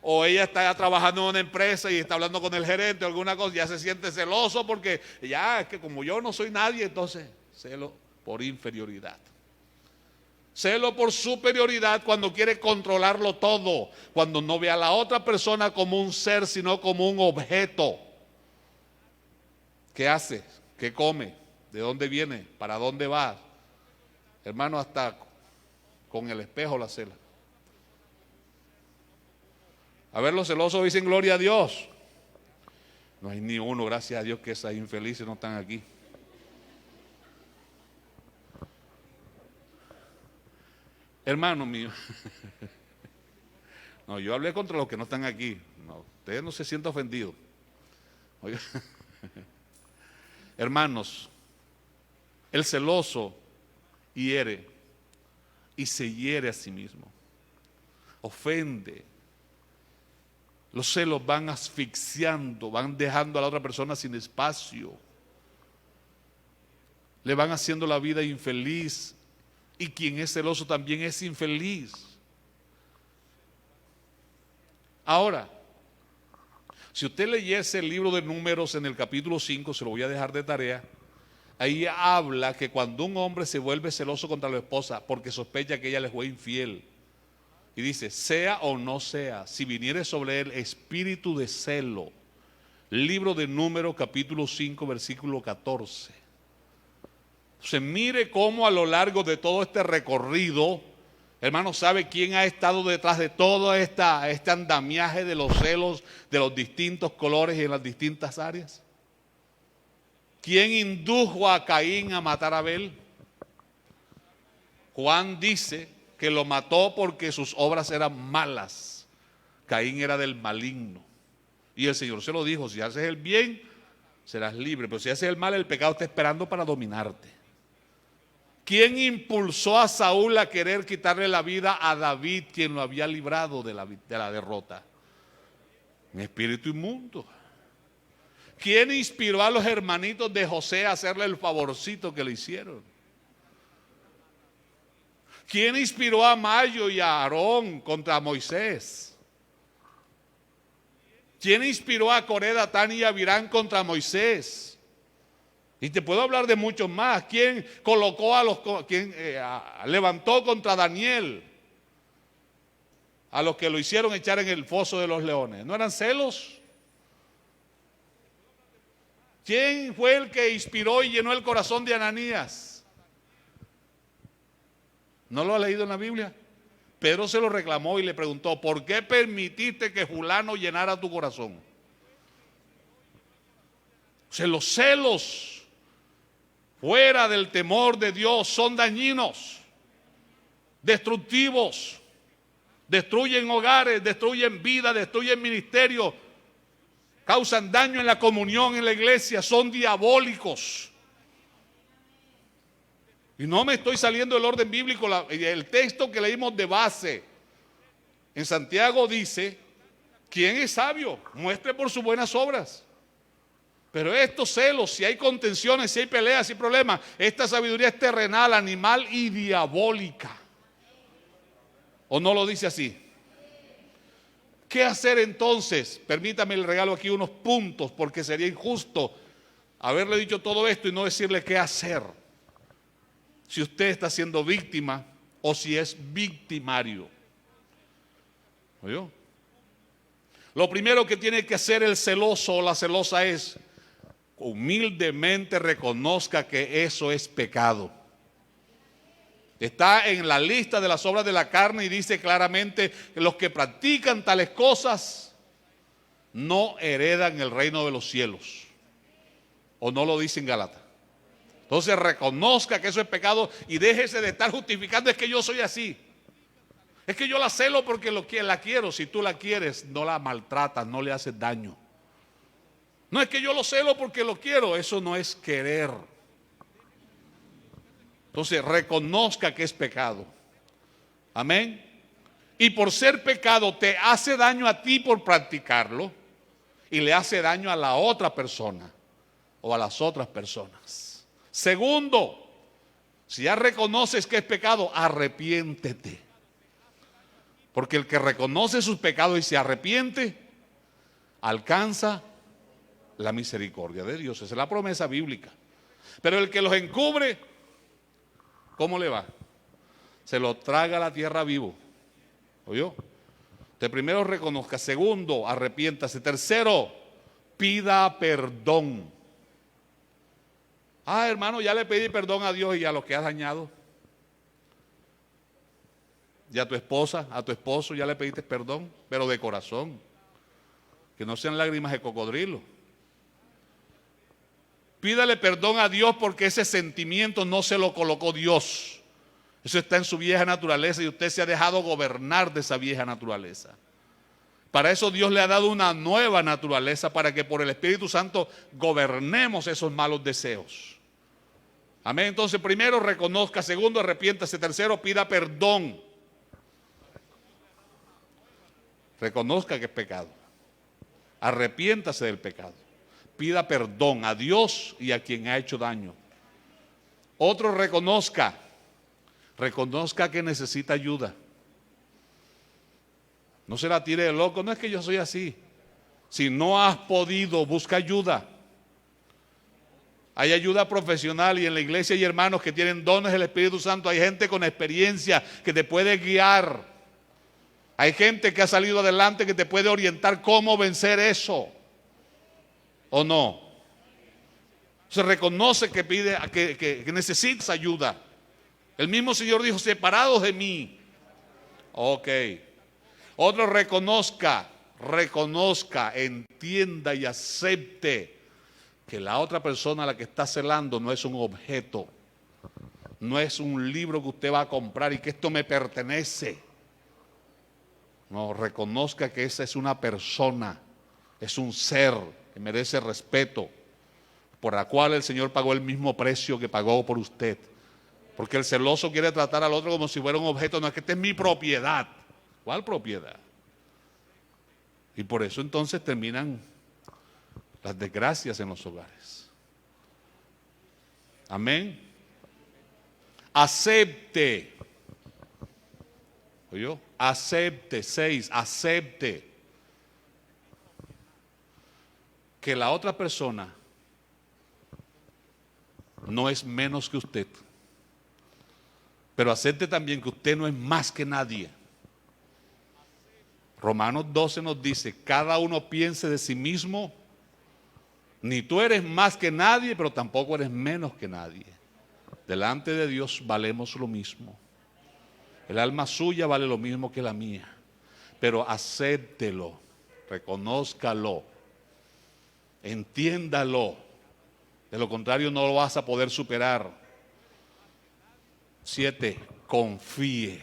O ella está trabajando en una empresa y está hablando con el gerente o alguna cosa, ya se siente celoso porque ya es que como yo no soy nadie, entonces celo por inferioridad. Celo por superioridad cuando quiere controlarlo todo, cuando no ve a la otra persona como un ser, sino como un objeto. ¿Qué hace? ¿Qué come? ¿De dónde viene? ¿Para dónde va? Hermano, hasta con el espejo la cela. A ver, los celosos dicen gloria a Dios. No hay ni uno, gracias a Dios, que esas infelices no están aquí. Hermano mío, no, yo hablé contra los que no están aquí, No, usted no se sienta ofendido. Oiga. Hermanos, el celoso hiere y se hiere a sí mismo. Ofende. Los celos van asfixiando, van dejando a la otra persona sin espacio. Le van haciendo la vida infeliz. Y quien es celoso también es infeliz. Ahora, si usted leyese el libro de Números en el capítulo 5, se lo voy a dejar de tarea, ahí habla que cuando un hombre se vuelve celoso contra la esposa porque sospecha que ella le fue infiel, y dice, sea o no sea, si viniere sobre él espíritu de celo, libro de Números capítulo 5 versículo 14. Entonces mire cómo a lo largo de todo este recorrido, hermano, ¿sabe quién ha estado detrás de todo este andamiaje de los celos de los distintos colores y en las distintas áreas? ¿Quién indujo a Caín a matar a Abel? Juan dice que lo mató porque sus obras eran malas. Caín era del maligno. Y el Señor se lo dijo, si haces el bien, serás libre, pero si haces el mal, el pecado está esperando para dominarte. ¿Quién impulsó a Saúl a querer quitarle la vida a David, quien lo había librado de la derrota? Un espíritu inmundo. ¿Quién inspiró a los hermanitos de José a hacerle el favorcito que le hicieron? ¿Quién inspiró a Mayo y a Aarón contra Moisés? ¿Quién inspiró a Coré, Datán y Abirán contra Moisés? Y te puedo hablar de muchos más. ¿Quién colocó levantó contra Daniel a los que lo hicieron echar en el foso de los leones? ¿No eran celos? ¿Quién fue el que inspiró y llenó el corazón de Ananías? ¿No lo ha leído en la Biblia? Pedro se lo reclamó y le preguntó, ¿por qué permitiste que fulano llenara tu corazón? O sea, los celos fuera del temor de Dios son dañinos, destructivos, destruyen hogares, destruyen vida, destruyen ministerio, causan daño en la comunión en la iglesia, son diabólicos. Y no me estoy saliendo del orden bíblico, el texto que leímos de base en Santiago dice, ¿quién es sabio? Muestre por sus buenas obras. Pero estos celos, si hay contenciones, si hay peleas, si hay problemas, esta sabiduría es terrenal, animal y diabólica. ¿O no lo dice así? ¿Qué hacer entonces? Permítame, le regalo aquí unos puntos porque sería injusto haberle dicho todo esto y no decirle qué hacer. Si usted está siendo víctima o si es victimario. ¿Oyó? Lo primero que tiene que hacer el celoso o la celosa es humildemente reconozca que eso es pecado. Está en la lista de las obras de la carne y dice claramente que los que practican tales cosas no heredan el reino de los cielos. ¿O no lo dice en Gálatas? Entonces reconozca que eso es pecado y déjese de estar justificando, es que yo soy así. Es que yo la celo porque la quiero. Si tú la quieres, no la maltratas, no le haces daño. No es que yo lo celo porque lo quiero, eso no es querer. Entonces reconozca que es pecado. Amén. Y por ser pecado te hace daño a ti por practicarlo y le hace daño a la otra persona o a las otras personas. Segundo, si ya reconoces que es pecado, arrepiéntete. Porque el que reconoce sus pecados y se arrepiente, alcanza la misericordia de Dios. Esa es la promesa bíblica. Pero el que los encubre, ¿cómo le va? Se lo traga la tierra vivo. ¿Oyó? Usted primero reconozca. Segundo, arrepiéntase. Tercero, pida perdón. Hermano, ya le pedí perdón a Dios y a los que has dañado. Y a tu esposa, a tu esposo ya le pediste perdón, pero de corazón. Que no sean lágrimas de cocodrilo. Pídale perdón a Dios porque ese sentimiento no se lo colocó Dios. Eso está en su vieja naturaleza y usted se ha dejado gobernar de esa vieja naturaleza. Para eso Dios le ha dado una nueva naturaleza, para que por el Espíritu Santo gobernemos esos malos deseos. Amén. Entonces, primero reconozca, segundo arrepiéntase, tercero pida perdón. Reconozca que es pecado. Arrepiéntase del pecado. Pida perdón a Dios y a quien ha hecho daño. Otro, reconozca que necesita ayuda. No se la tire de loco, no es que yo soy así. Si no has podido, busca ayuda. Hay ayuda profesional y en la iglesia hay hermanos que tienen dones del Espíritu Santo. Hay gente con experiencia que te puede guiar. Hay gente que ha salido adelante que te puede orientar cómo vencer eso. ¿O no? Se reconoce que que necesitas ayuda. El mismo Señor dijo, separados de mí. Ok. Otro, reconozca, entienda y acepte que la otra persona a la que está celando no es un objeto, no es un libro que usted va a comprar y que esto me pertenece. No, reconozca que esa es una persona, es un ser que merece respeto, por la cual el Señor pagó el mismo precio que pagó por usted. Porque el celoso quiere tratar al otro como si fuera un objeto. No, es que esta es mi propiedad. ¿Cuál propiedad? Y por eso entonces terminan las desgracias en los hogares. Amén. Acepte. ¿Oyó? Acepte. 6. Acepte que la otra persona no es menos que usted. Pero acepte también que usted no es más que nadie. Romanos 12 nos dice, cada uno piense de sí mismo, ni tú eres más que nadie, pero tampoco eres menos que nadie. Delante de Dios valemos lo mismo. El alma suya vale lo mismo que la mía. Pero acéptelo, reconózcalo, entiéndalo. De lo contrario no lo vas a poder superar. 7, confíe.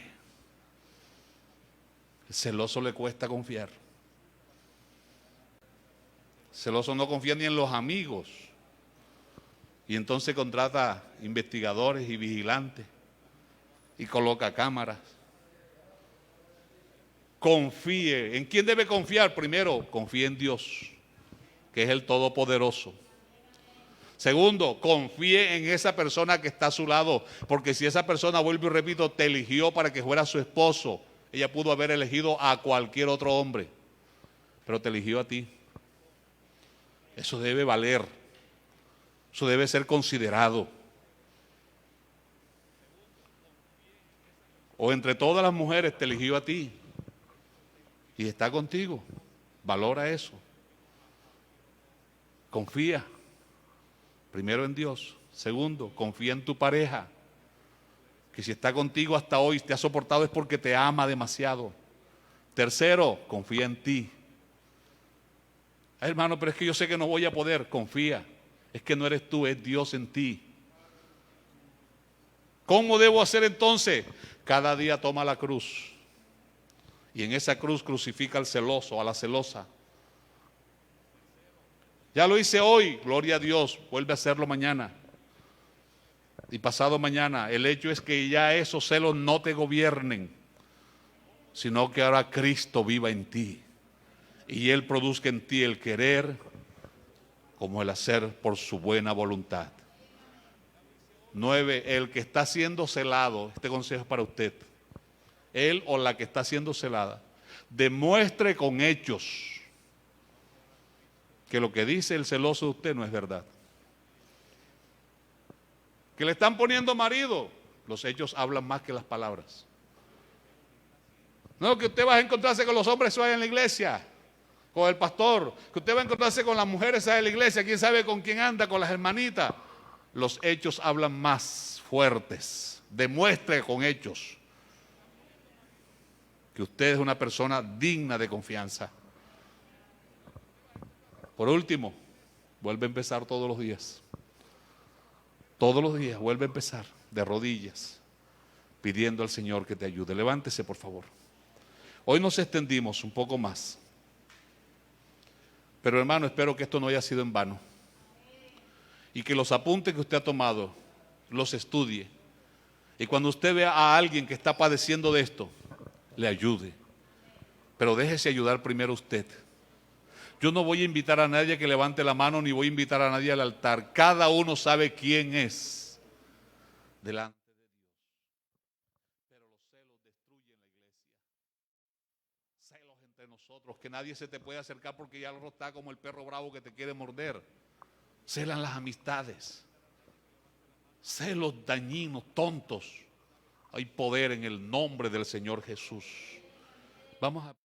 El celoso le cuesta confiar. El celoso no confía ni en los amigos. Y entonces contrata investigadores y vigilantes y coloca cámaras. Confíe. ¿En quién debe confiar? Primero, confíe en Dios, que es el Todopoderoso. Segundo, confíe en esa persona que está a su lado, porque si esa persona, vuelvo y repito, te eligió para que fuera su esposo, ella pudo haber elegido a cualquier otro hombre, pero te eligió a ti. Eso debe valer, eso debe ser considerado. O entre todas las mujeres te eligió a ti y está contigo. Valora eso. Confía. Primero en Dios. Segundo, confía en tu pareja, que si está contigo hasta hoy, te ha soportado es porque te ama demasiado. Tercero, confía en ti. Ay, hermano, pero es que yo sé que no voy a poder. Confía. Es que no eres tú, es Dios en ti. ¿Cómo debo hacer entonces? Cada día toma la cruz. Y en esa cruz crucifica al celoso, a la celosa. Ya lo hice hoy, gloria a Dios, vuelve a hacerlo mañana y pasado mañana. El hecho es que ya esos celos no te gobiernen, sino que ahora Cristo viva en ti y Él produzca en ti el querer como el hacer por su buena voluntad. 9, el que está siendo celado, este consejo es para usted, él o la que está siendo celada, demuestre con hechos que lo que dice el celoso de usted no es verdad. Que le están poniendo marido, los hechos hablan más que las palabras. No, que usted va a encontrarse con los hombres que vayan en la iglesia, con el pastor, que usted va a encontrarse con las mujeres en la iglesia, quién sabe con quién anda, con las hermanitas. Los hechos hablan más fuertes. Demuestre con hechos que usted es una persona digna de confianza. Por último, vuelve a empezar todos los días. Todos los días vuelve a empezar de rodillas, pidiendo al Señor que te ayude. Levántese, por favor. Hoy nos extendimos un poco más. Pero hermano, espero que esto no haya sido en vano. Y que los apuntes que usted ha tomado, los estudie. Y cuando usted vea a alguien que está padeciendo de esto, le ayude. Pero déjese ayudar primero usted. Yo no voy a invitar a nadie que levante la mano, ni voy a invitar a nadie al altar. Cada uno sabe quién es delante de Dios. Pero los celos destruyen la iglesia. Celos entre nosotros, que nadie se te puede acercar porque ya el otro está como el perro bravo que te quiere morder. Celan las amistades. Celos dañinos, tontos. Hay poder en el nombre del Señor Jesús. Vamos a